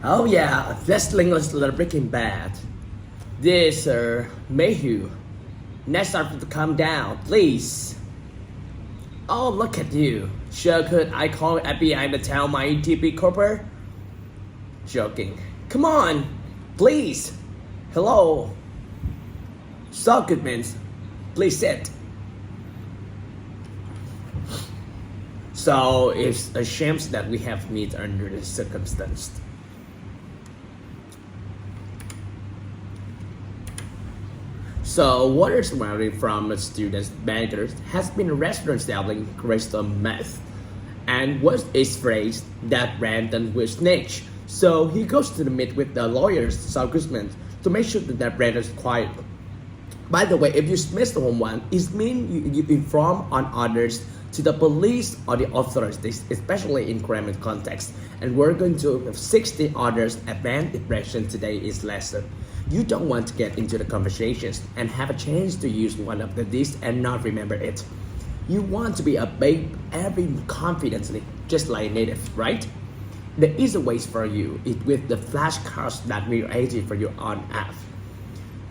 Oh yeah, that's English the Breaking Bad. This Mayhew. Next time to calm down, please. Oh, look at you. Sure could I call FBI to tell my TP Cooper? Joking. Come on, please. Hello. So good, man. Please sit. So it's a shame that we have met under this circumstance. So water surrounding from a student's bankers has been a restaurant selling crystal meth and was his phrase that Brandon will snitch. So he goes to the meet with the lawyers, Saul Guzman, to make sure that Brandon is quiet. By the way, if you miss someone, it means you inform on others to the police or the authorities, especially in criminal context. And we're going to have 60 others advanced impression today is lesson. You don't want to get into the conversations and have a chance to use one of these and not remember it. You want to be a babe every confidently, just like native, right? The easy ways for you is with the flashcards that we created for you on app.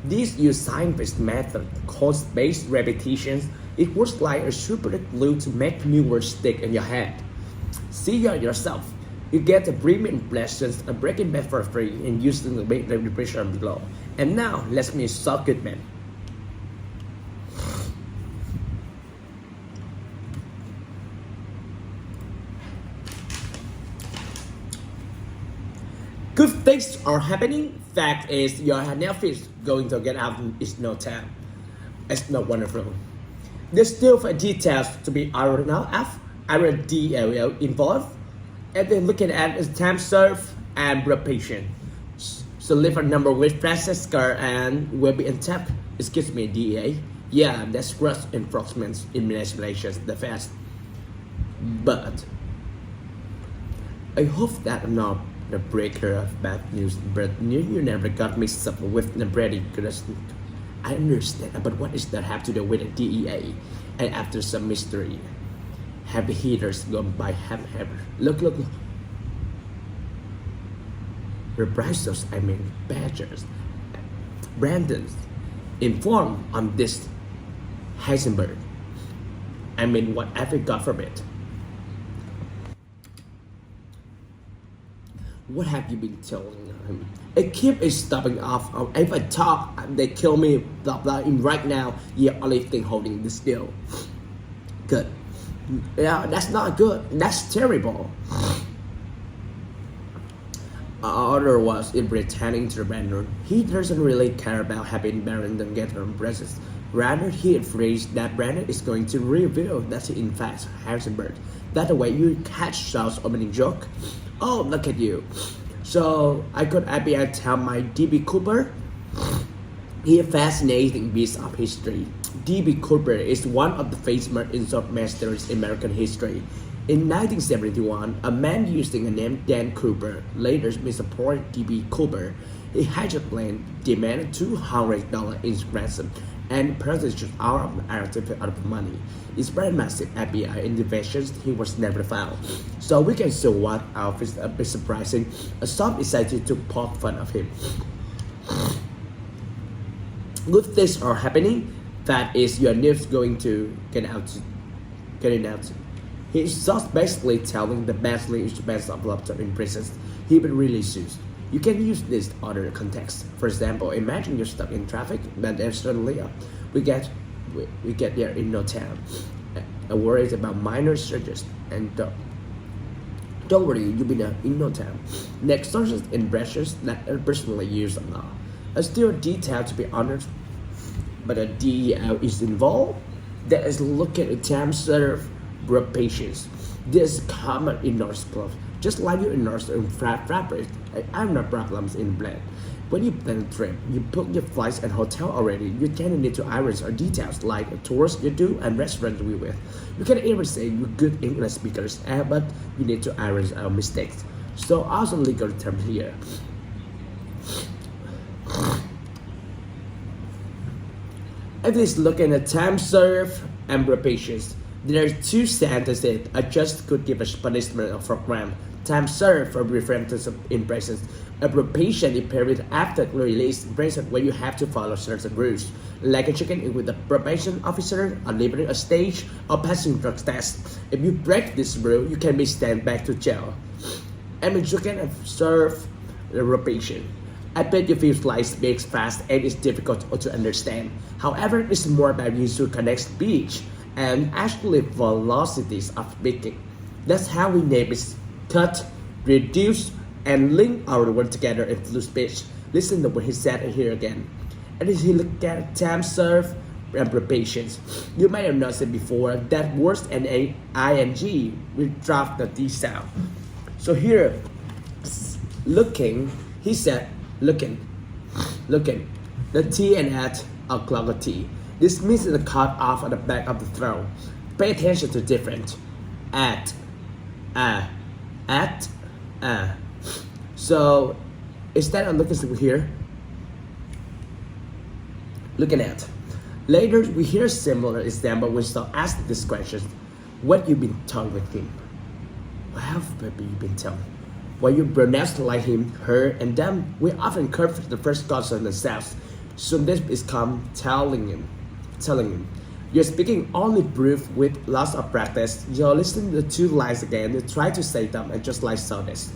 This use science-based method called spaced repetitions. It works like a super glue to make new words stick in your head. See yourself. You get a brief impressions, a breaking bad for free, and using the description below. And now let's meet Saul Goodman. Good things are happening. Fact is, your Netflix going to get out in no time. It's not wonderful. There's still details to be ironed out. RDL involved. And then looking at is time served and repetition. So leave a number with fastest score and will be intact. Excuse me, DEA. Yeah, that's gross enforcement in manipulations, the fast. But I hope that I'm not the breaker of bad news, but you never got mixed up with the Brady. I understand, but what does that have to do with the DEA? And after some mystery, heavy hitters gone by heavy. Look. Reprisals, badgers. Brandon's informed on this Heisenberg. Whatever got from it. What have you been telling him? I keep stopping off. If I talk, they kill me. Blah blah. And right now, you're only thing holding this deal. Good. Yeah, that's not good. That's terrible. Other was in pretending to Brandon. He doesn't really care about having Brandon get her presents. Rather, he agrees that Brandon is going to reveal that he in fact Heisenberg. That way you catch Saul's opening joke. Oh, look at you. So I could FBI tell my DB Cooper. He a fascinating piece of history. DB Cooper is one of the famous insult masters in American history. In 1971, a man using the name Dan Cooper later misapplied DB Cooper. He hijacked a plane, demanded $200 in ransom, and purchased out of the money. Despite massive FBI investigations, he was never found. So we can see what else is a bit surprising. Some decided to poke fun of him. Good things are happening. That is, your news going to getting out. He's just basically telling the badly best of laptop in prisons. He will really sues. You can use this other context. For example, imagine you're stuck in traffic, but then suddenly we get there in no time. Worries about minor surges, and don't worry, you'll be there in no time. Next, sources and brushes that are personally used or not. A still detail to be honest, but a DEL is involved. That is looking at time serve patience. This is common in North Club. Just like you in North and fabric, I'm not problems in blend. When you plan a trip, you book your flights and hotel already. You can need to iron or details like tours you do and restaurants we with. You can even say you're good English speakers, but you need to iron our mistakes. So also legal term here. If it's looking at time serve and patience, there are two sentences I just could give a punishment of program. time served for reference of impressions. A probation is period after release impression where you have to follow certain rules, like a checking with the probation officer, or leaving a stage, or passing drug test. If you break this rule, you can be sent back to jail. And you can serve the probation. I bet you feel like speaks fast and it's difficult to understand. However, it's more about use to connect speech and actually velocities of speaking. That's how we name it: cut, reduce, and link our word together in fluent speech. Listen to what he said here again. And if you look at time served and probation, you might have noticed it before that words and ing will drop the D sound. So here, looking, he said looking. The T and at are clock a T. This means the cut off at the back of the throat. Pay attention to different at, at. So instead of looking here, looking at. Later we hear a similar example when start asking this question: what you been told with him? What have you been told? When you pronounce like him, her, and them, we often curve the first consonant themselves. So this becomes telling him. You're speaking only proof with lots of practice. You're listening to the two lines again, you try to say them and just like so this.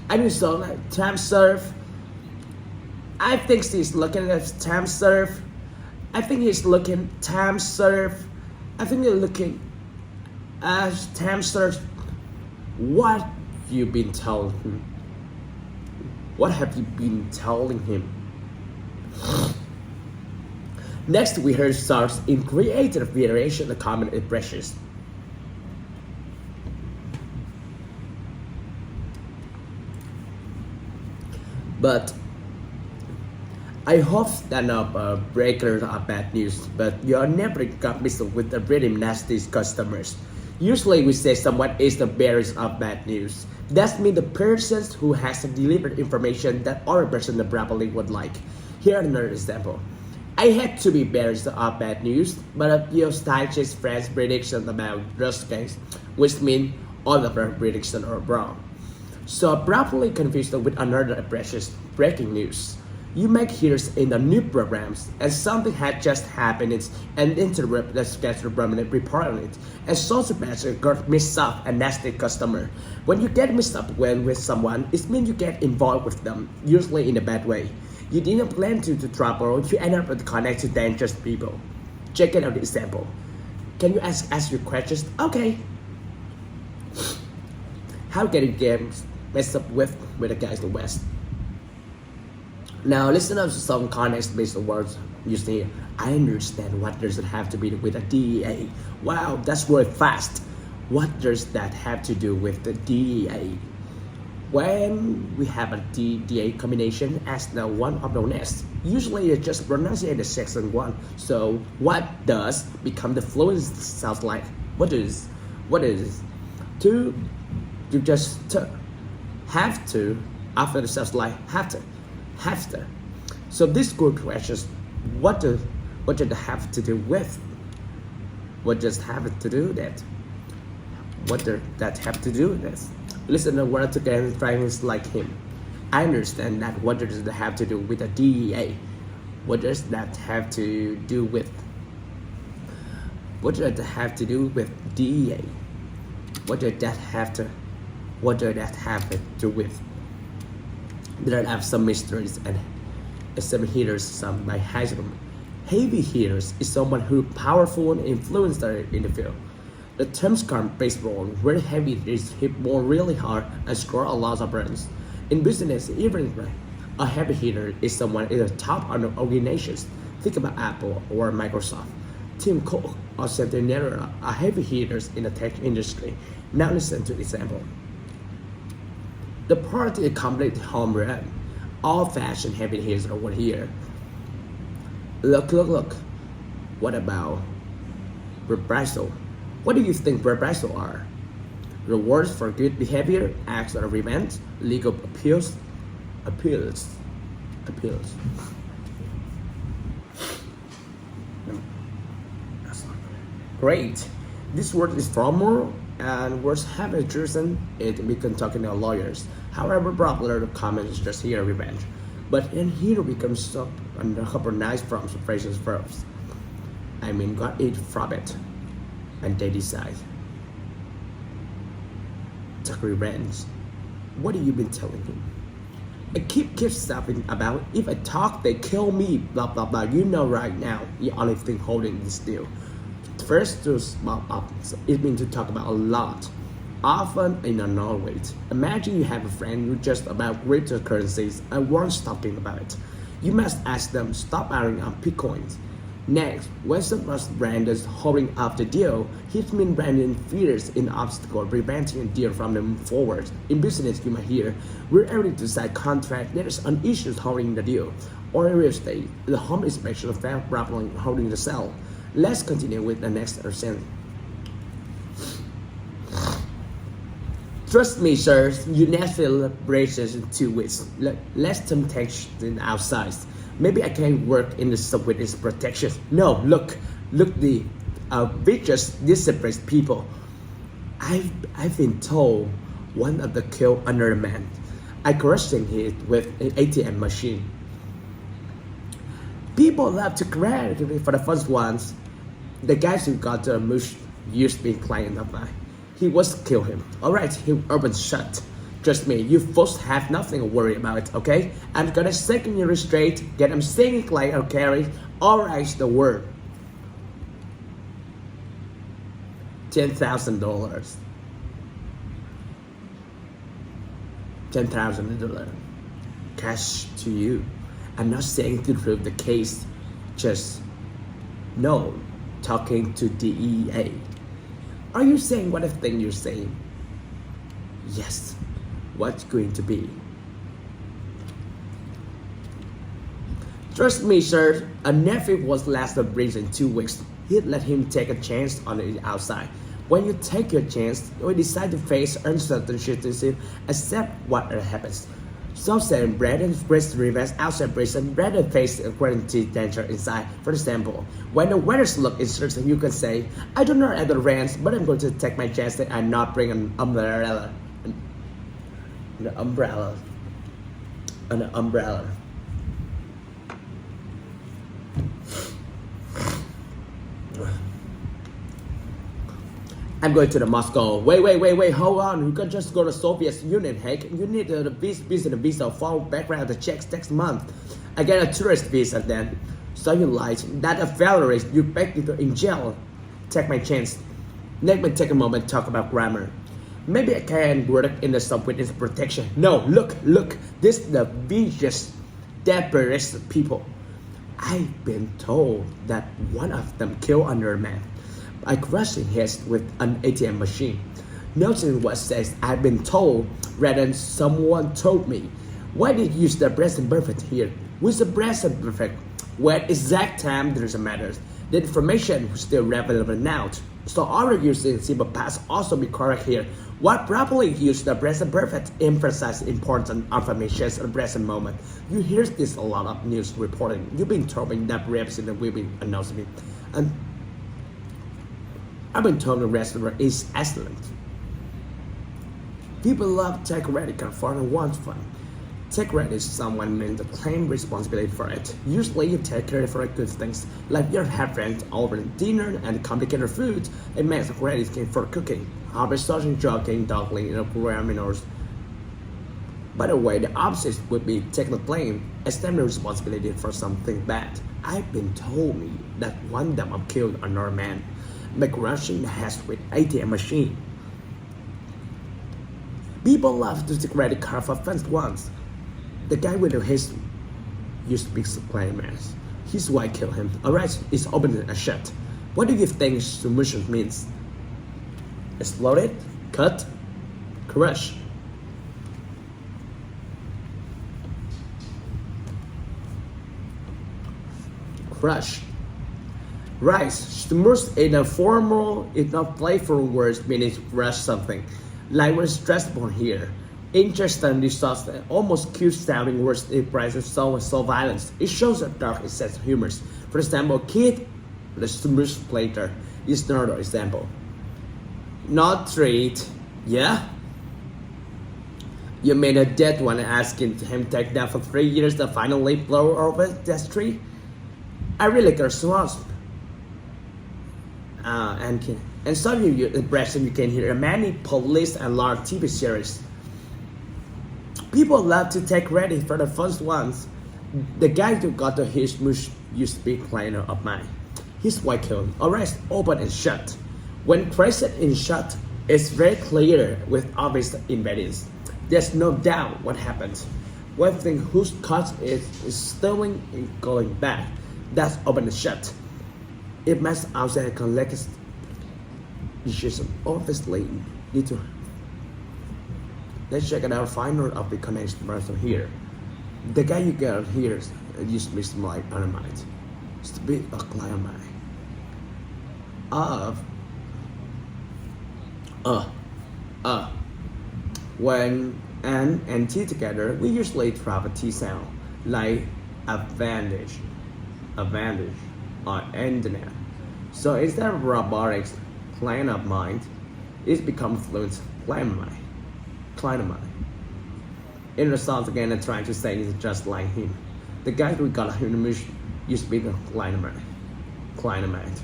And you saw like time serve. I think he's looking at time serve. I think he's looking time serve. I think you're looking at time serve. What you been telling him? What have you been telling him? Next, we heard starts in creative variation of common impressions. But I hope that not breakers are bad news, but you're never got mixed with the really nasty customers. Usually we say someone is the bearers of bad news. That means the person who has delivered information that other person probably would like. Here another example. I had to be bearers of bad news, but your scientist friend's prediction about Russia's case, which means all of her predictions are wrong. So properly confused with another impression, breaking news. You might hear in the new programs and something had just happened and interrupt the schedule permanent reporting it. And so the got mixed up and nasty customer. When you get mixed up with someone, it means you get involved with them, usually in a bad way. You didn't plan to trouble, you end up with connect to dangerous people. Check it out the example. Can you ask your questions? Okay. How can you get messed up with the guys in the West? Now listen up to some context-based words used here. I understand. What does it have to be with a DEA? Wow, that's really fast. What does that have to do with the DEA? When we have a DEA combination as the one of the next, usually it's just pronunciate the second one. So what does become the fluent sounds like? What is? To you just have to after the sounds like have to. So this good questions, what does it have to do with? What does have to do with that? What does that have to do with this? Listen to the word again, trying like him. I understand that. What does it have to do with the DEA? What does that have to do with? What does it have to do with DEA? What does that have to do with? There are some mysteries and some hitters, some by Heisenberg. Heavy hitters is someone who powerful and influencer in the field. The terms come baseball, where heavy hitters hit more really hard and score a lot of runs. In business, even a heavy hitter is someone in the top of the organizations. Think about Apple or Microsoft. Tim Cook or Centennial are heavy hitters in the tech industry. Now listen to the example. The party is complete home run. All fashion heavy hitters over here. Look. What about reprisal? What do you think reprisal are? Rewards for good behavior, acts of revenge, legal appeals. Great. This word is formal and words have a reason it become talking to lawyers. However popular the comment is just here revenge. But in here becomes so underharmonized from phrases verbs. I mean got it from it. And they decide. Take revenge. What have you been telling him? I keep stopping about if I talk they kill me, blah blah blah. You know right now the only thing holding this deal. First to small options, it means to talk about a lot, often in a normal way. Imagine you have a friend who just about cryptocurrencies and wants talking about it. You must ask them stop arguing on Bitcoins. Next, when someone's brand is holding up the deal, his main branding fears an obstacle preventing a deal from moving forward. In business, you might hear, we're able to sign contract, there is an issue holding the deal. Or in real estate, the home inspection failed problem holding the sale. Let's continue with the next sentence. Trust me, sir, you next celebrations in 2 weeks. Less temptation outside. Maybe I can work in the sub with its protection. No, look, the vicious, disciplined people. I've been told one of the killed another man. I crushing it with an ATM machine. People love to credit for the first ones. The guys who got the most used to be client of mine. He was kill him. Alright, he opened shut. Trust me, you folks have nothing to worry about, okay? I'm gonna second you straight, get them singing like I'll carry, alright the word. $10,000. $10,000. Cash to you. I'm not saying to prove the case, just no, talking to DEA. Are you saying what I think you're saying? Yes. What's going to be? Trust me, sir, a nephew was last of breeze in 2 weeks. He'd let him take a chance on the outside. When you take your chance, you decide to face uncertainty, accept what happens. Some say Brandon breaks revenge outside prison, Brandon faces a quarantine danger inside. For example, when the weather's look is certain, you can say, I don't know at the ranch, but I'm going to take my chance that I'm not bring an umbrella. An umbrella. I'm going to the Moscow. Wait, hold on. You can just go to Soviet Union, heck. You need the visa for background checks next month. I get a tourist visa then. So you lied. That a failure you back into in jail. Take my chance. Let me take a moment to talk about grammar. Maybe I can work in the sub with its protection. No, look. This is the vicious, desperate people. I've been told that one of them killed another man by crushing his with an ATM machine. Noticing what says I've been told rather than someone told me. Why did you use the present perfect here? With the present perfect, when exact time doesn't matter. The information is still relevant now. So our using simple past also be correct here. What properly use the present perfect emphasize important information in the present moment. You hear this a lot of news reporting. You've been told that reps in the we've been announcing. And I've been told the restaurant is excellent. People love take credit for and want fun. Take credit is someone meant to claim responsibility for it. Usually you take credit for good things, like your have friends over dinner and complicated food. It makes credit for cooking, conversation, jogging, dogling, and programming. By the way, the opposite would be taking the blame, accepting responsibility for something bad. I've been told me that one of them killed another man by crushing the head with ATM machine. People love to take credit card for fun ones. The guy with his used to be supplements. His wife killed him. Alright, it's open and shut. What do you think submission means? Exploded, cut, crush. Crush. Right, submerged in a formal, if not playful words meaning to crush something. Like we're stressed upon here. Interesting results that almost cute sounding words expresses so violence. It shows a dark sense of humor. For example, kid, the submerged plater is another example. not treat. Yeah? You mean a dead one asking him to take that for 3 years to finally blow over that tree? I really got swamp. And some of you impression you can hear many police and large TV series. People love to take credit for the first ones. The guy who got the his mush used to be cleaner of mine. His white cone, arrest open and shut. When pressed and shut, it's very clear with obvious evidence. There's no doubt what happened. One thing whose cause is stealing and going back. That's open and shut. It must outside collect decision obviously need to. Let's check it out final of the connection person here. The guy you got here used to be like dynamite. It's to be a climate of when N and T together, we usually drop a T sound like advantage, or internet. So instead of robotics, client of mind, it's become fluent client of mind. In result again, I'm trying to say it's just like him. The guy who got him used to be the client of mind.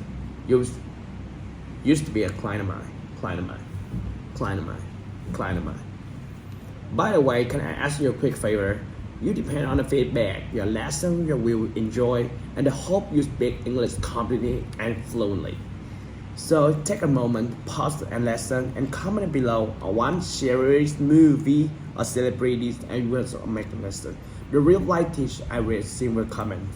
Used to be a client of mine. By the way, can I ask you a quick favor? You depend on the feedback, your lesson you will enjoy, and I hope you speak English completely and fluently. So take a moment, pause and listen, and comment below on one series, movie, or celebrities, and you will make a lesson. The real life teacher I will see will comment.